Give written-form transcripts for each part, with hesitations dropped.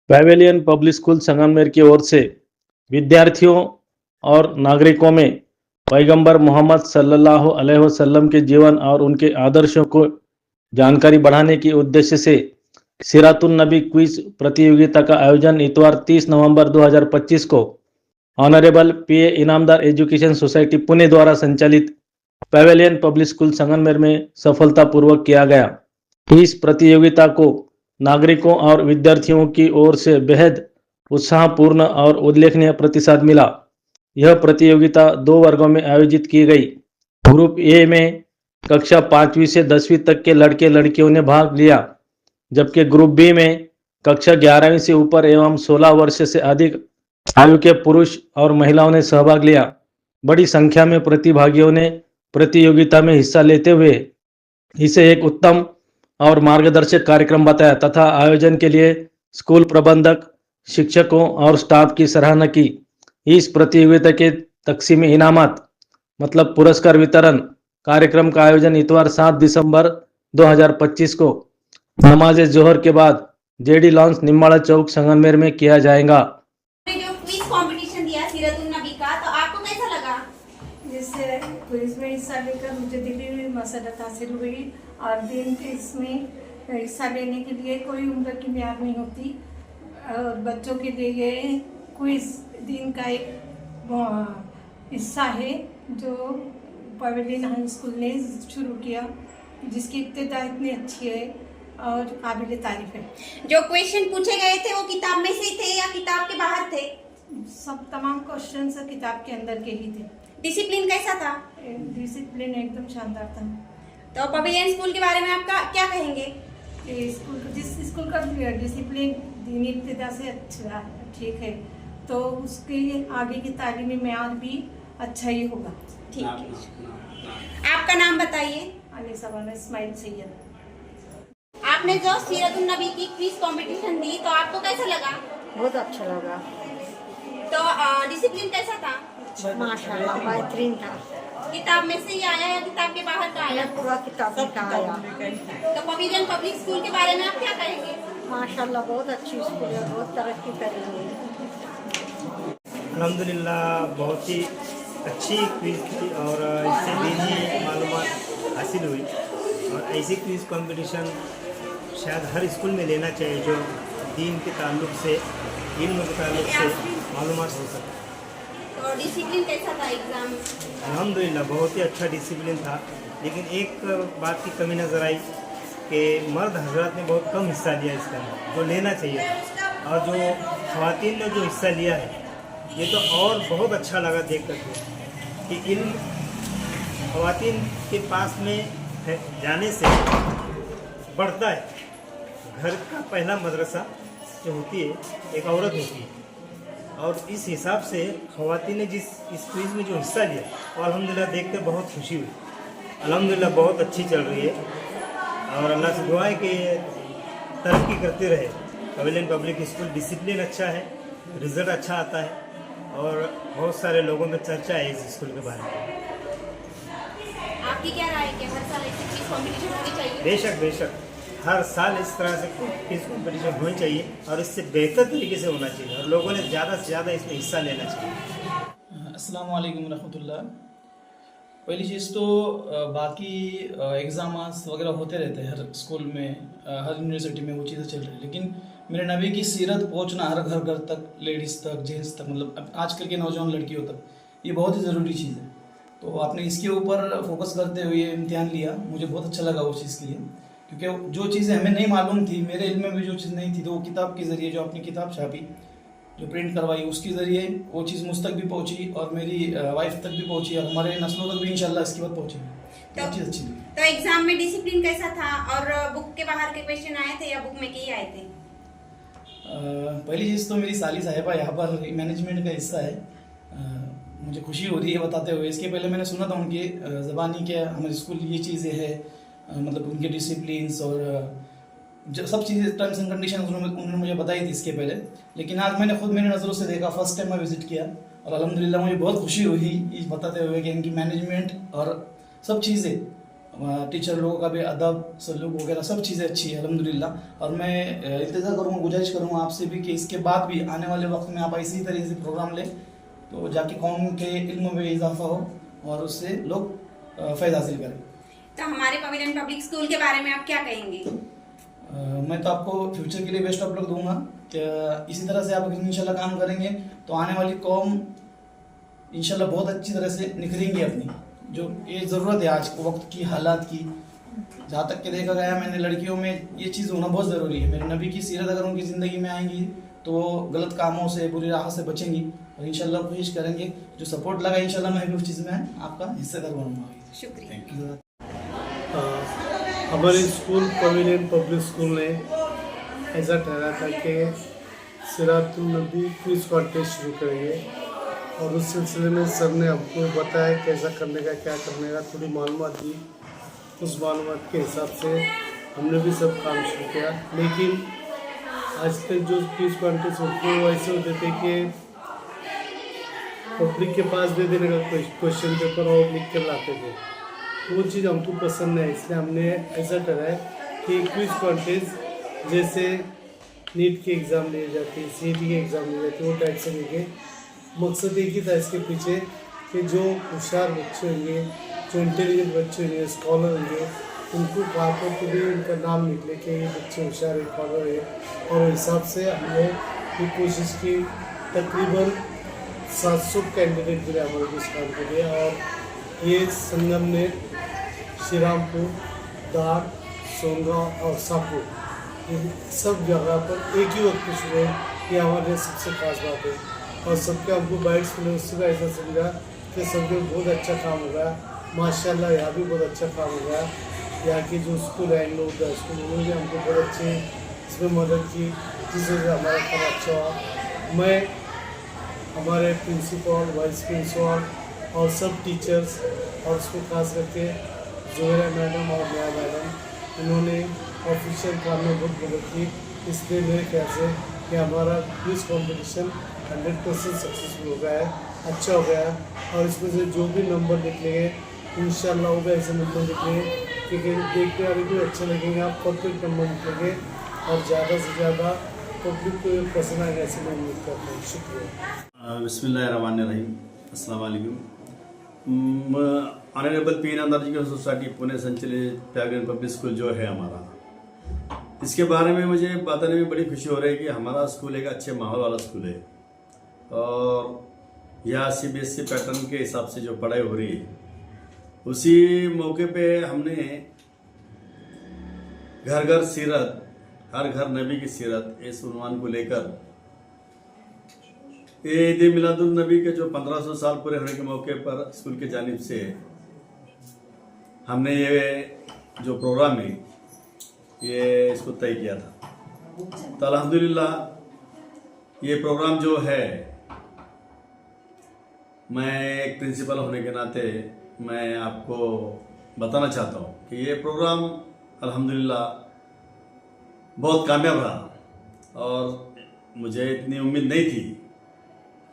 Pavilion public school Sangamner की ओर से विद्यार्थियों और नागरिकों में पैगंबर मोहम्मद सल्लल्लाहु अलैहि वसल्लम के जीवन और उनके आदर्शों को जानकारी बढ़ाने के उद्देश्य से सिरातुन नबी क्विज प्रतियोगिता का आयोजन इतवार 30 नवंबर 2025 को ऑनरेबल पीए इनामदार एजुकेशन सोसाइटी पुणे द्वारा संचालित पैवेलियन पब्लिक स्कूल संगमनेर में सफलतापूर्वक किया गया। इस प्रतियोगिता को नागरिकों और विद्यार्थियों की ओर से बेहद उत्साहपूर्ण और उल्लेखनीय प्रतिसाद मिला। यह प्रतियोगिता 2 वर्गों में आयोजित की गई। ग्रुप ए में कक्षा 5वीं से 10वीं तक के लड़के लड़कियों ने भाग लिया, जबकि ग्रुप बी में कक्षा 11वीं से ऊपर एवं 16 वर्ष से अधिक आयु के पुरुष और महिलाओं ने सहभाग लिया। बड़ी संख्या में प्रतिभागियों ने प्रतियोगिता में हिस्सा लेते हुए इसे एक उत्तम और मार्गदर्शक कार्यक्रम बताया तथा आयोजन के लिए स्कूल प्रबंधक, शिक्षकों और स्टाफ की सराहना की। इस प्रतियोगिता के तकसीमी इनामात मतलब पुरस्कार वितरण कार्यक्रम का आयोजन इतवार 7 दिसंबर 2025 को नमाज जोहर के बाद जेडी लॉन्स निम्बाड़ा चौक संगमनेर में किया जाएगा। जो क्विज कंपटीशन दिया सीरतुन नबी का, तो आपको कैसा लगा? जिससे क्विज में हिस्सा लेकर मुझे दिली हुई मसरत हासिल हुई और दिन के इसमें हिस्सा लेने के लिए कोई उम्र की म्याद नहीं होती और बच्चों के लिए ये क्विज दिन का एक हिस्सा है जो पैवेलियन हाई स्कूल ने शुरू किया, जिसकी इब्तिदा इतनी अच्छी है और काबिल तारीफ है। जो क्वेश्चन पूछे गए थे वो किताब में से थे या किताब के बाहर थे? सब तमाम क्वेश्चन किताब के अंदर के ही थे। डिसिप्लिन कैसा था? डिसिप्लिन एकदम शानदार था। तो पैवेलियन स्कूल के बारे में आपका क्या कहेंगे? जिस स्कूल का डिसिप्लिन दीनी इब्तिदा से अच्छा ठीक है, तो उसकी आगे की तालीमी मेयाद भी अच्छा ही होगा। ठीक है, आपका नाम बताइए। अनिसा इस्माइल सैयद। आपने जो सीरतुन नबी की क्विज कंपटीशन दी, तो आपको कैसा लगा? बहुत अच्छा लगा। तो डिसिप्लिन कैसा था? माशाल्लाह बेहतरीन था। किताब में से ही आया या किताब के बाहर का आया? पूरा किताब का आया। तो पैवेलियन पब्लिक स्कूल के बारे में आप क्या कहेंगे? माशाल्लाह बहुत अच्छी स्कूल है, बहुत तरक्की कर रही है। अल्हम्दुलिल्लाह बहुत ही अच्छी क्विज़ थी और इससे दीनी मालूमात हासिल हुई और ऐसी क्विज़ कंपटीशन शायद हर स्कूल में लेना चाहिए जो दीन के ताल्लुक से, इल्म के ताल्लुक से मालूमात हो सके। तो डिसिप्लिन कैसा था एग्जाम? अल्हम्दुलिल्लाह बहुत ही अच्छा डिसिप्लिन था, लेकिन एक बात की कमी नज़र आई कि मर्द हजरात ने बहुत कम हिस्सा लिया इसका, जो लेना चाहिए, और जो ख़वातीन ने जो हिस्सा लिया है ये तो और बहुत अच्छा लगा देख करके कि इन ख़वातीन के पास में जाने से बढ़ता है। घर का पहला मदरसा जो होती है एक औरत होती है, और इस हिसाब से ख़वातीन ने इस क्विज़ में जो हिस्सा लिया वो अल्हम्दुलिल्लाह देख कर बहुत खुशी हुई। अल्हम्दुलिल्लाह बहुत अच्छी चल रही है और अल्लाह से दुआ है कि तरक्की करते रहे। पैवेलियन पब्लिक स्कूल डिसिप्लिन अच्छा है, रिज़ल्ट अच्छा आता है और बहुत सारे लोगों में चर्चा है इस स्कूल के बारे में। आपकी क्या राय है कि हर साल ऐसी क्विज कंपटीशन होनी चाहिए? बेशक बेशक हर साल इस तरह से क्विज कंपटीशन होनी चाहिए और इससे बेहतर तरीके से होना चाहिए और लोगों ने ज़्यादा से ज़्यादा इसमें हिस्सा लेना चाहिए। अस्सलाम वालेकुम रहमतुल्लाह। पहली चीज़ तो बाकी एग्ज़ाम्स वगैरह होते रहते हैं हर स्कूल में, हर यूनिवर्सिटी में वो चीज़ें चल रही है, लेकिन मेरे नबी की सीरत पहुंचना हर घर घर तक, लेडीज़ तक, जेंट्स तक, मतलब आजकल के नौजवान लड़कियों तक, ये बहुत ही ज़रूरी चीज़ है। तो आपने इसके ऊपर फोकस करते हुए इम्तिहान लिया, मुझे बहुत अच्छा लगा उस चीज़ के लिए, क्योंकि जो चीज़ें हमें नहीं मालूम थी, मेरे इल्म में भी जो चीज़ नहीं थी, तो वो किताब के ज़रिए जो आपने किताब छापी, जो प्रिंट करवाई, उसके ज़रिए वो चीज़ मुझ तक भी पहुँची और मेरी वाइफ तक भी पहुँची और हमारे नस्लों तक भी इंशाल्लाह इसके बाद पहुँचेगी। तो चीज़ अच्छी लगी। तो एग्जाम में डिसिप्लिन कैसा था और बुक के बाहर के क्वेश्चन आए थे या बुक में के ही आए थे? पहली चीज़ तो मेरी साली साहिबा यहाँ पर मैनेजमेंट का हिस्सा है, मुझे खुशी हो रही है बताते हुए। इसके पहले मैंने सुना था उनकी ज़बानी के हमारे स्कूल ये चीज़ें है, मतलब उनके डिसिप्लिन्स और जो सब चीज़ें टर्म्स एंड कंडीशन उन्होंने मुझे बताई थी इसके पहले, लेकिन आज मैंने खुद मेरी नज़रों से देखा, फर्स्ट टाइम मैं विज़िट किया और अल्हम्दुलिल्लाह मुझे बहुत खुशी हुई ये बताते हुए कि इनकी मैनेजमेंट और सब चीज़ें टीचर लोगों का भी अदब सलूक वगैरह सब चीज़ें अच्छी है अल्हम्दुलिल्लाह। और मैं इल्तिजा करूँगा, गुजारिश करूँगा आपसे भी कि इसके बाद भी आने वाले वक्त में आप इसी तरीके से प्रोग्राम लें तो जाके कौम के इल्म में इजाफा हो और उससे लोग फ़ायदा हासिल करें। तो हमारे पवेलियन पब्लिक स्कूल के बारे में आप क्या कहेंगे? मैं तो आपको फ्यूचर के लिए बेस्ट ऑफ लक दूंगा कि इसी तरह से आप इंशाल्लाह काम करेंगे तो आने वाली कौम इंशाल्लाह बहुत अच्छी तरह से निखरेंगी अपनी, जो ये ज़रूरत है आज वक्त की हालात की। जहाँ तक कि देखा गया मैंने लड़कियों में ये चीज़ होना बहुत ज़रूरी है। मेरे नबी की सीरत अगर उनकी ज़िंदगी में आएंगी तो वो गलत कामों से बुरी राह से बचेंगी और इंशाल्लाह कोशिश करेंगे। जो सपोर्ट लगा इंशाल्लाह मैं भी उस चीज़ में आपका हिस्सेदार बनूंगा। शुक्रिया। हमारे स्कूल पवेलियन पब्लिक स्कूल ने ऐसा ठहरा था कि सिरातुल नबी क्विज कॉन्टेस्ट शुरू करेंगे और उस सिलसिले में सर ने हमको बताया कैसा करने का, क्या करने का, थोड़ी मालूमात दी। उस मालूमात के हिसाब से हमने भी सब काम शुरू किया। लेकिन आज तक जो क्विज कॉन्टेस्ट होते हैं वो ऐसे होते थे कि पब्लिक के पास दे देने का क्वेश्चन पेपर और लिख कर लाते थे, तो वो चीज़ हमको पसंद नहीं। इसलिए हमने ऐसा करा है कि क्विज कॉन्टेस्ट जैसे नीट के एग्ज़ाम लिए जाते हैं, सीईटी के एग्ज़ाम लिए जाते हैं, वो टाइप से लेके मकसद एक ही था इसके पीछे कि जो होशियार बच्चे होंगे, जो इंटेलिजेंट बच्चे होंगे, स्कॉलर होंगे, उनको कहाँ पर तो भी उनका नाम निकले कि ये बच्चे होशियार है, स्कॉलर है। और हिसाब से हमने ये कोशिश की। तकरीबन 700 कैंडिडेट मिले हमारे इस काम के लिए और ये संगम ने श्रीरामपुर, दार, सोनगा और सापुर ये सब जगह पर एक ही वक्त पे शुरू है। ये हमारे लिए सबसे खास बात है और सबके हमको बाइट्स मिले, उससे भी ऐसा समझा कि सबके बहुत अच्छा काम हो गया। माशाल्लाह यहाँ भी बहुत अच्छा काम हो गया। यहाँ की जो स्कूल है इंग्लोदा स्कूल, उन्होंने भी हमको बहुत अच्छे इसमें मदद की, जिस वजह से हमारा काम अच्छा हुआ। मैं हमारे प्रिंसिपल, वाइस प्रिंसिपल और सब टीचर्स और उसमें खास करके जोहरा मैडम और नया मैडम, इन्होंने ऑफिशियल काम में बहुत मदद की। इसलिए मेरे ख्याल से कि हमारा क्विज कंपटीशन 100% सक्सेसफुल हो गया है, अच्छा हो गया है। और इसमें से जो भी नंबर निकलेंगे इंशाल्लाह वो भी ऐसे नंबर निकलेंगे कि देखने वाले को अच्छे लगेंगे, आप परफेक्ट नंबर निकलेंगे और ज़्यादा से ज़्यादा पब्लिक को पसंद आएगा, ऐसे मैं उम्मीद करता हूँ। शुक्रिया। बिस्मिल्लाहिर्रहमानिर्रहीम। अस्सलाम वालेकुम। ऑनरेबल पीन अंदर जी सोसाइटी पुणे संचालित पवेलियन पब्लिक स्कूल जो है हमारा, इसके बारे में मुझे बताने में बड़ी खुशी हो रही है कि हमारा स्कूल एक अच्छे माहौल वाला स्कूल है और यह CBSE पैटर्न के हिसाब से जो पढ़ाई हो रही है, उसी मौके पे हमने घर घर सीरत, हर घर नबी की सीरत इस उन्वान को लेकर ईद मिलादुल नबी के जो 1500 साल पूरे होने के मौके पर स्कूल की जानिब से हमने ये जो प्रोग्राम है ये इसको तय किया था। तो अल्हम्दुलिल्लाह ये प्रोग्राम जो है, मैं एक प्रिंसिपल होने के नाते मैं आपको बताना चाहता हूँ कि ये प्रोग्राम अल्हम्दुलिल्लाह बहुत कामयाब रहा और मुझे इतनी उम्मीद नहीं थी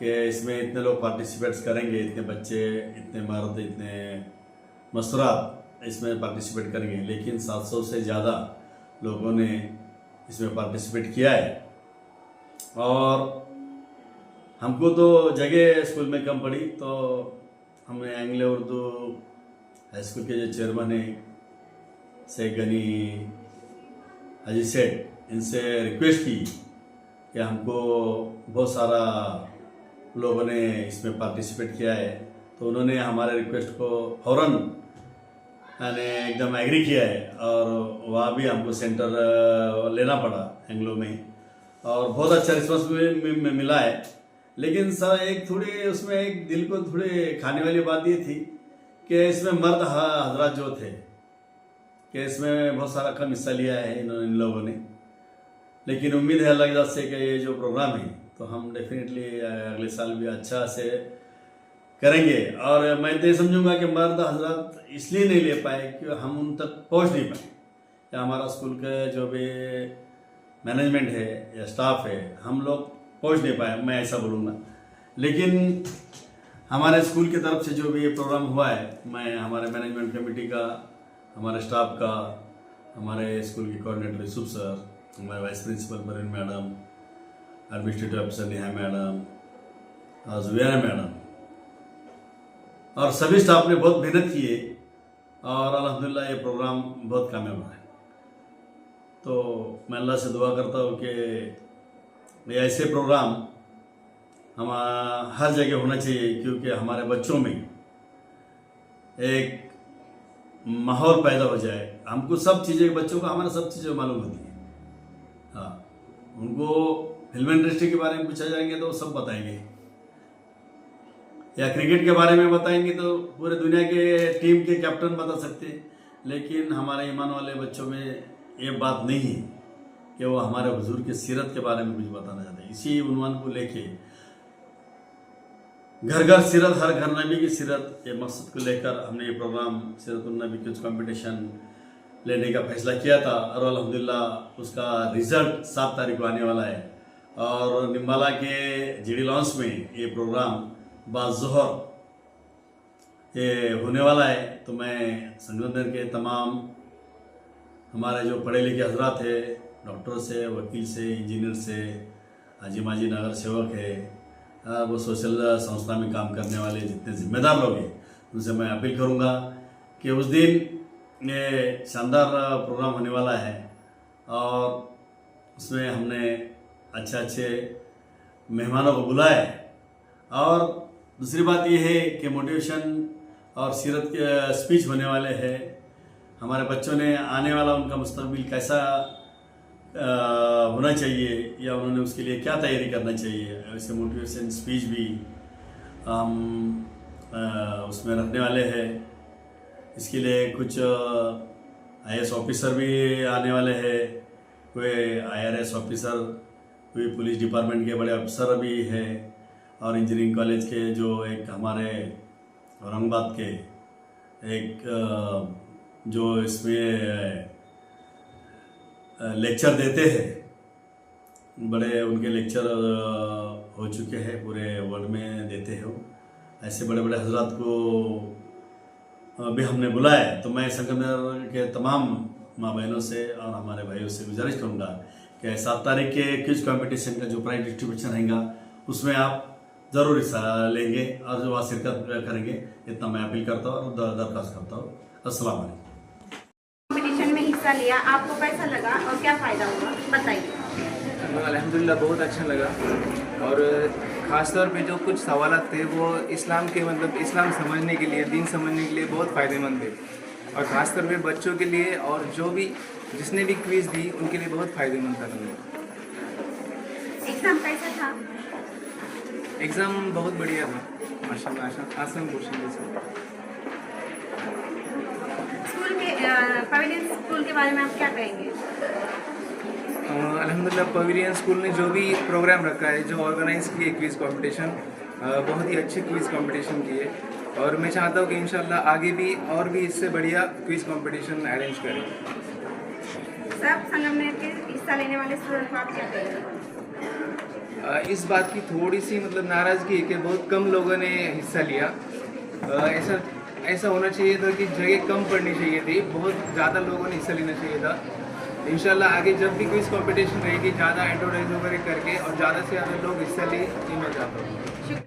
कि इसमें इतने लोग पार्टिसिपेट्स करेंगे, इतने बच्चे, इतने मर्द, इतने मस्तूरात इसमें पार्टिसिपेट करेंगे। लेकिन 700 से ज़्यादा लोगों ने इसमें पार्टिसिपेट किया है और हमको तो जगह स्कूल में कम पड़ी, तो हमने एंग्लो उर्दू हाई स्कूल के जो चेयरमैन हैं शेख गनी हाजी सेठ, इनसे रिक्वेस्ट की कि हमको बहुत सारा लोगों ने इसमें पार्टिसिपेट किया है, तो उन्होंने हमारे रिक्वेस्ट को फौरन यानी एकदम एग्री किया है और वहाँ भी हमको सेंटर लेना पड़ा एंग्लो में और बहुत अच्छा रिस्पॉन्स मिला है। लेकिन सर एक थोड़ी उसमें एक दिल को थोड़ी खाने वाली बात ये थी कि इसमें मर्द हजरात जो थे कि इसमें बहुत सारा कम हिस्सा लिया है इन लोगों ने। लेकिन उम्मीद है अल्लाह की तरफ से कि ये जो प्रोग्राम है तो हम डेफिनेटली अगले साल भी अच्छा से करेंगे। और मैं तो ये समझूंगा कि मर्द हजरात इसलिए नहीं ले पाए कि हम उन तक पहुंच नहीं पाए, या हमारा स्कूल का जो भी मैनेजमेंट है या स्टाफ है, हम लोग पहुंच नहीं पाए, मैं ऐसा बोलूँगा। लेकिन हमारे स्कूल की तरफ से जो भी ये प्रोग्राम हुआ है, मैं हमारे मैनेजमेंट कमेटी का हमारे स्टाफ का, हमारे स्कूल के कोऑर्डिनेटर यूसुफ सर, हमारे vice principal Parveen madam, administrative officer Neha madam, Zubaina madam और सभी स्टाफ ने बहुत मेहनत की है और अल्हम्दुलिल्लाह ये प्रोग्राम बहुत कामयाब रहा है। तो मैं अल्लाह से दुआ करता हूँ कि ये ऐसे प्रोग्राम हम हर जगह होना चाहिए, क्योंकि हमारे बच्चों में एक माहौल पैदा हो जाए। हमको सब चीज़ें, बच्चों को हमारा सब चीज़ें मालूम होती है। हाँ, उनको फिल्म इंडस्ट्री के बारे में पूछा जाएंगे तो सब बताएंगे, या क्रिकेट के बारे में बताएंगे तो पूरे दुनिया के टीम के कैप्टन बता सकते हैं। लेकिन हमारे ईमान वाले बच्चों में ये बात नहीं है कि वो हमारे हुजूर की सीरत के बारे में कुछ बताना चाहते हैं। इसी उन्वान को लेके घर घर सीरत, हर घर नबी की सीरत, ये मकसद को लेकर हमने ये प्रोग्राम सीरतुन नबी क्विज कंपटीशन लेने का फैसला किया था और अल्हम्दुलिल्लाह उसका रिजल्ट 7 तारीख को आने वाला है। और निम्बाला के जीडी लॉन्च में ये प्रोग्राम बाज़ोहर ये होने वाला है। तो मैं संगमनेर के तमाम हमारे जो पढ़े लिखे हजरात है, डॉक्टर से, वकील से, इंजीनियर से, हाजी माजी नगर सेवक है, वो सोशल संस्था में काम करने वाले जितने जिम्मेदार लोग हैं, उनसे मैं अपील करूंगा कि उस दिन ये शानदार प्रोग्राम होने वाला है और उसमें हमने अच्छे मेहमानों को बुलाया है। और दूसरी बात यह है कि मोटिवेशन और सीरत के स्पीच होने वाले हैं। हमारे बच्चों ने आने वाला उनका मुस्तकबिल कैसा होना चाहिए या उन्होंने उसके लिए क्या तैयारी करना चाहिए, ऐसे मोटिवेशन स्पीच भी हम उसमें रखने वाले हैं। इसके लिए कुछ IAS ऑफिसर भी आने वाले हैं, कोई IRS ऑफिसर, कोई पुलिस डिपार्टमेंट के बड़े अफसर भी हैं और इंजीनियरिंग कॉलेज के जो एक हमारे औरंगाबाद के एक जो इसमें लेक्चर देते हैं, बड़े उनके लेक्चर हो चुके हैं, पूरे वर्ल्ड में देते हो। ऐसे बड़े बड़े हजरात को भी हमने बुलाया है। तो मैं संगमनेर के तमाम माँ बहनों से और हमारे भाइयों से गुजारिश करूँगा कि 7 तारीख के क्विज कंपटीशन का जो प्राइज डिस्ट्रीब्यूशन रहेगा उसमें आप ज़रूर हिस्सा लेंगे और जो वहाँ शिरकत करेंगे, इतना मैं अपील करता हूँ और दरख्वास्त करता हूँ। अस्सलाम वालेकुम। कंपटीशन में हिस्सा लिया, आपको कैसा लगा और क्या फ़ायदा हुआ, बताइए। अल्हम्दुलिल्लाह बहुत अच्छा लगा और ख़ास तौर पे जो कुछ सवाल थे वो इस्लाम के मतलब इस्लाम समझने के लिए, दीन समझने के लिए बहुत फ़ायदेमंद थे और ख़ास तौर पे बच्चों के लिए और जो भी जिसने भी क्विज़ दी उनके लिए बहुत फ़ायदेमंद था। एग्ज़ाम कैसा था? एग्ज़ाम बहुत बढ़िया था माशाल्लाह, आसान क्वेश्चन थे। स्कूल के पवेलियन स्कूल के बारे में आप क्या कहेंगे? अल्हम्दुलिल्लाह पवेलियन स्कूल ने जो भी प्रोग्राम रखा है, जो ऑर्गेनाइज़ किए क्विज़ कंपटीशन, बहुत ही अच्छे क्विज़ कंपटीशन किए और मैं चाहता हूँ कि इंशाल्लाह आगे भी और भी इससे बढ़िया क्विज़ कंपटीशन अरेंज करें। सब संगमनेर के हिस्सा लेने वाले स्टूडेंट को आप क्या कहेंगे? इस बात की थोड़ी सी मतलब नाराज़गी है कि बहुत कम लोगों ने हिस्सा लिया। ऐसा होना चाहिए था कि जगह कम पड़नी चाहिए थी, बहुत ज़्यादा लोगों ने हिस्सा लेना चाहिए था। इंशाल्लाह आगे जब भी क्विज़ कंपटीशन रहेगी ज़्यादा एडवर्टाइज वगैरह करके और ज़्यादा से ज़्यादा लोग हिस्सा लें, ये मैं चाहता हूँ।